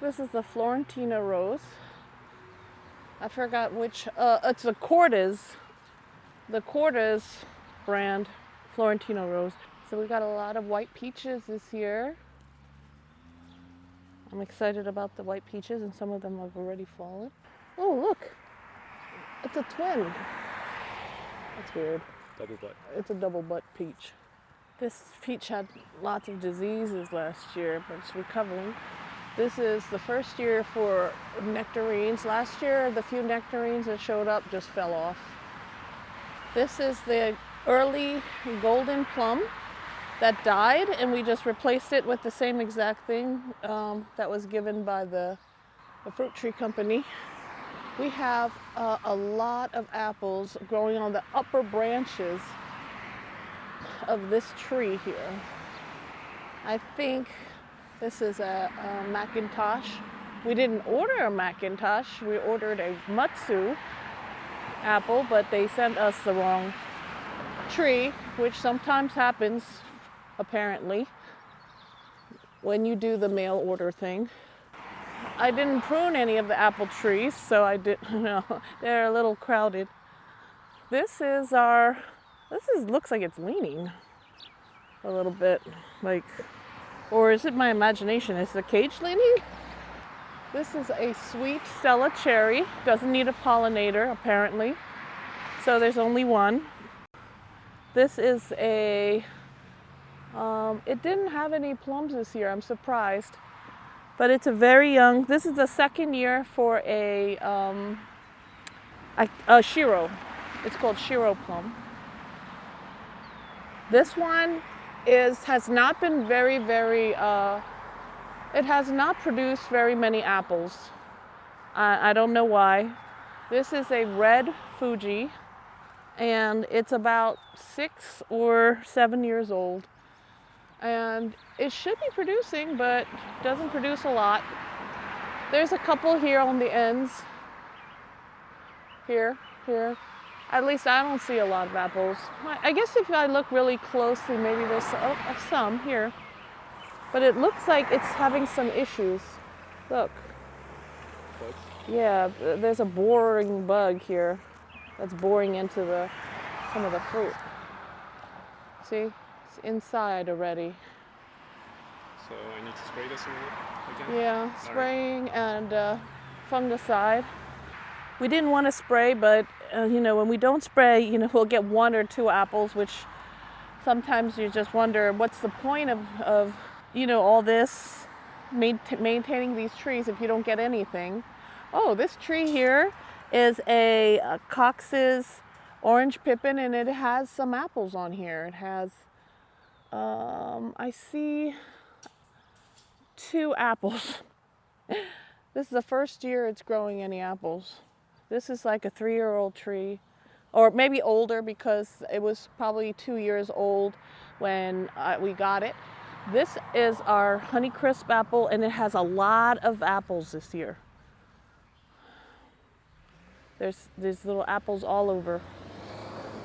This is the Florentina rose. I forgot which, it's the Cortez brand Florentino rose. So we got a lot of white peaches this year. I'm excited about the white peaches, and some of them have already fallen. Oh, look, it's a twin. That's weird. Double butt. It's a double butt peach. This peach had lots of diseases last year, but it's recovering. This is the first year for nectarines. Last year, the few nectarines that showed up just fell off. This is the early golden plum that died, and we just replaced it with the same exact thing that was given by the fruit tree company. We have a lot of apples growing on the upper branches of this tree here. I think this is a Macintosh. We didn't order a Macintosh, we ordered a Matsu apple, but they sent us the wrong tree, which sometimes happens, apparently, when you do the mail order thing. I didn't prune any of the apple trees, so I didn't know. They're a little crowded. This looks like it's leaning a little bit, like, or is it my imagination? Is the cage leaning? This is a sweet Stella cherry. Doesn't need a pollinator, apparently. So there's only one. This is it didn't have any plums this year, I'm surprised. But it's a very young, this is the second year for a Shiro. It's called Shiro plum. This one has not been it has not produced very many apples. I don't know why. This is a red Fuji, and it's about 6 or 7 years old. And it should be producing, but doesn't produce a lot. There's a couple here on the ends. Here. At least I don't see a lot of apples. I guess if I look really closely, maybe there's some here. But it looks like it's having some issues. Look. What? Yeah, there's a boring bug here that's boring into some of the fruit. See? It's inside already. So I need to spray this again? Yeah, spraying and fungicide. We didn't want to spray, but when we don't spray, we'll get 1 or 2 apples, which sometimes you just wonder what's the point of all this maintaining these trees if you don't get anything. Oh, this tree here is a Cox's orange pippin, and it has some apples on here. It has I see 2 apples. This is the first year it's growing any apples. This is like a 3-year-old tree, or maybe older because it was probably 2 years old when we got it. This is our Honeycrisp apple, and it has a lot of apples this year. There's little apples all over.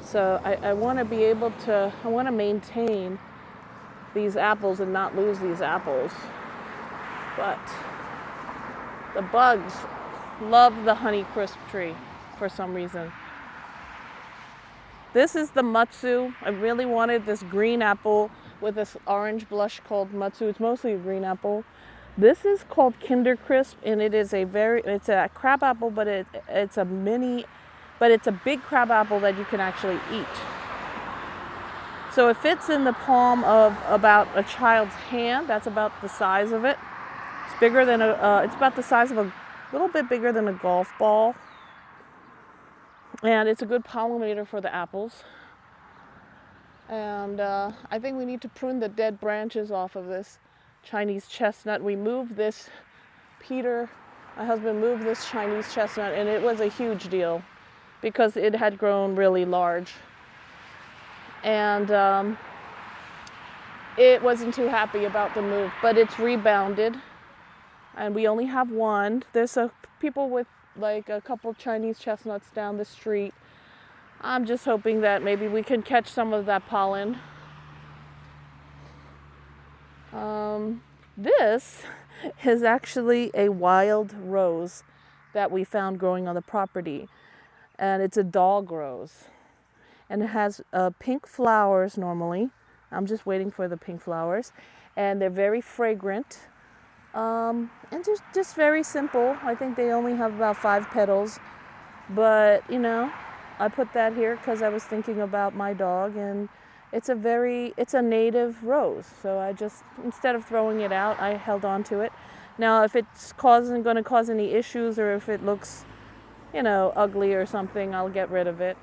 So I want to be able to, I want to maintain these apples and not lose these apples. But the bugs love the Honeycrisp tree for some reason. This is the Matsu. I really wanted this green apple with this orange blush called Matsu. It's mostly a green apple. This is called Kindercrisp, and it's a crab apple, but it's a big crab apple that you can actually eat. So it fits in the palm of about a child's hand. That's about the size of it. It's bigger than it's about the size of a little bit bigger than a golf ball. And it's a good pollinator for the apples. And I think we need to prune the dead branches off of this Chinese chestnut. We moved this, my husband moved this Chinese chestnut, and it was a huge deal because it had grown really large. And it wasn't too happy about the move, but it's rebounded. And we only have one. There's people with like a couple Chinese chestnuts down the street. I'm just hoping that maybe we can catch some of that pollen. This is actually a wild rose that we found growing on the property. And it's a dog rose. And it has pink flowers normally. I'm just waiting for the pink flowers. And they're very fragrant. And just very simple. I think they only have about 5 petals. But, I put that here because I was thinking about my dog, and it's a native rose. So I just, instead of throwing it out, I held on to it. Now, if it's going to cause any issues, or if it looks, ugly or something, I'll get rid of it.